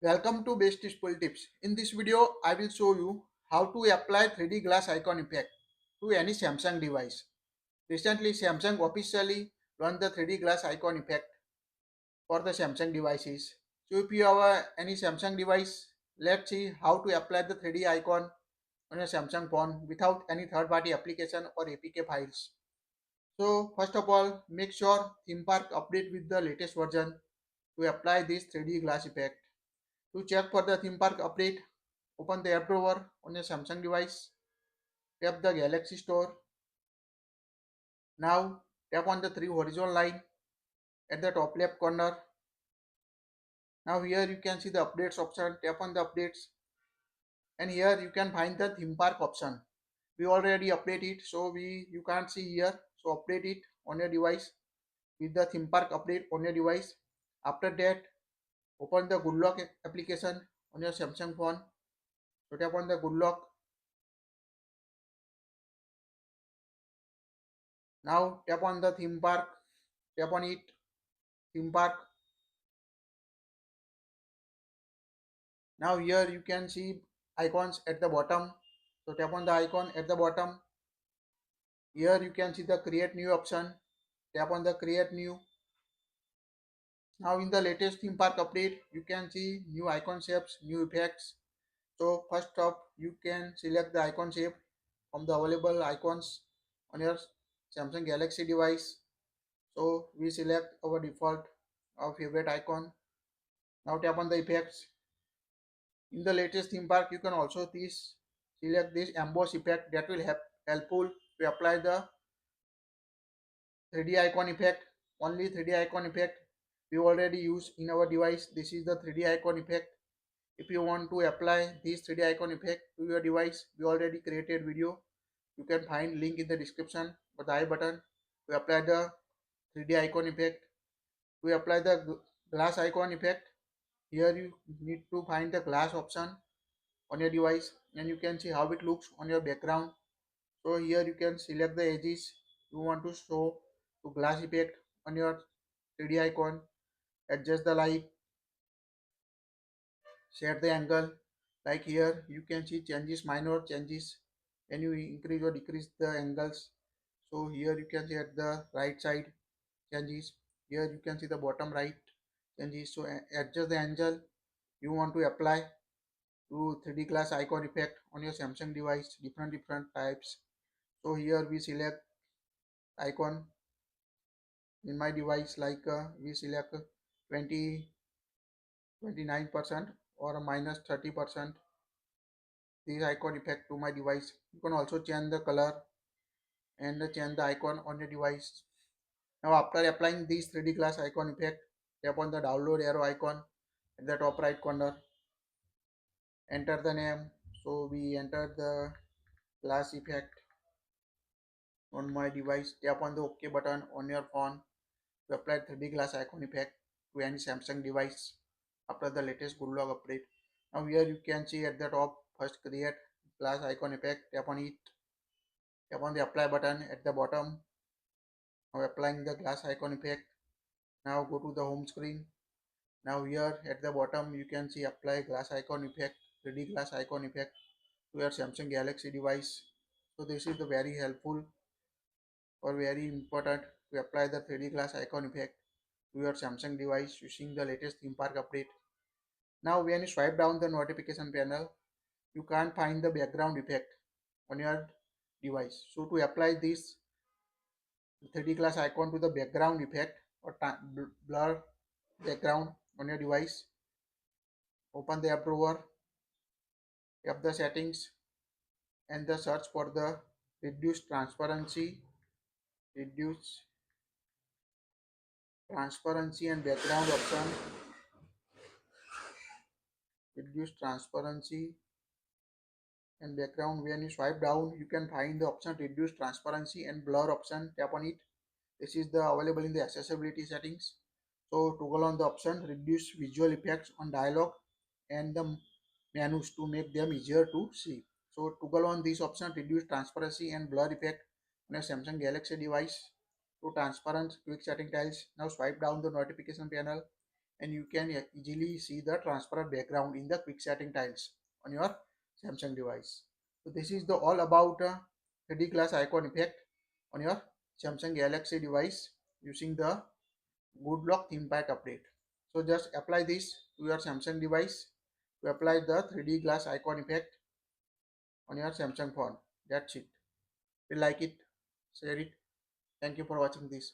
Welcome to Bestusefultips. In this video, I will show you how to apply 3D glass icon effect to any Samsung device. Recently, Samsung officially launched the 3D glass icon effect for the Samsung devices. So if you have any Samsung device, let's see how to apply the 3D icon on your Samsung phone without any third-party application or APK files. So first of all, make sure theme park update with the latest version to apply this 3D glass effect. To check for the theme park update, open the app drawer on your Samsung device, tap the Galaxy Store. Now tap on the three horizontal line at the top left corner. Now here you can see the updates option, tap on the updates, and here you can find the theme park option. We already update it, so you can't see here. So update it on your device with the theme park update on your device. After that, open the Good Lock application on your Samsung phone. So tap on the Good Lock. Now tap on the theme park, tap on it, theme park. Now here you can see icons at the bottom. So tap on the icon at the bottom. Here you can see the create new option. Tap on the create new. Now in the latest theme park update, you can see new icon shapes, new effects. So first up, you can select the icon shape from the available icons on your Samsung Galaxy device. So we select our default, our favorite icon. Now tap on the effects. In the latest theme park, you can also select this emboss effect that will helpful to apply the 3D icon effect. Only 3D icon effect we already use in our device. This is the 3D icon effect. If you want to apply this 3D icon effect to your device, we already created video. You can find link in the description or the I button to apply the 3D icon effect. To apply the glass icon effect, here you need to find the glass option on your device and you can see how it looks on your background. So here you can select the edges you want to show to glass effect on your 3D icon, adjust the light, set the angle. Like here you can see changes, minor changes when you increase or decrease the angles. So here you can see at the right side changes, here you can see the bottom right changes. So adjust the angle you want to apply to 3D glass icon effect on your Samsung device, different types. So here we select icon in my device, like we select 29% or minus 30% this icon effect to my device. You can also change the color and change the icon on your device. Now after applying this 3D glass icon effect, tap on the download arrow icon at the top right corner, enter the name. So we enter the glass effect on my device. Tap on the OK button on your phone to apply 3D glass icon effect to any Samsung device after the latest Good Lock update. Now here you can see at the top, first create glass icon effect, tap on it, tap on the apply button at the bottom. Now applying the glass icon effect. Now go to the home screen. Now here at the bottom you can see apply glass icon effect, 3D glass icon effect to your Samsung Galaxy device. So this is the very helpful or very important to apply the 3D glass icon effect to your Samsung device using the latest theme park update. Now when you swipe down the notification panel, you can't find the background effect on your device. So to apply this 3D glass icon to the background effect or blur background on your device, open the app drawer, tap the settings and the search for the reduce transparency and background option. Reduce transparency and background. When you swipe down, you can find the option reduce transparency and blur option. Tap on it. This is the available in the accessibility settings. So toggle on the option reduce visual effects on dialog and the menus to make them easier to see. So toggle on this option reduce transparency and blur effect on a Samsung Galaxy device to transparent quick setting tiles. Now swipe down the notification panel and you can easily see the transparent background in the quick setting tiles on your Samsung device. So this is the all about 3D glass icon effect on your Samsung Galaxy device using the Good Lock theme pack update. So just apply this to your Samsung device to apply the 3D glass icon effect on your Samsung phone. That's it. If you like it, share it. Thank you for watching this.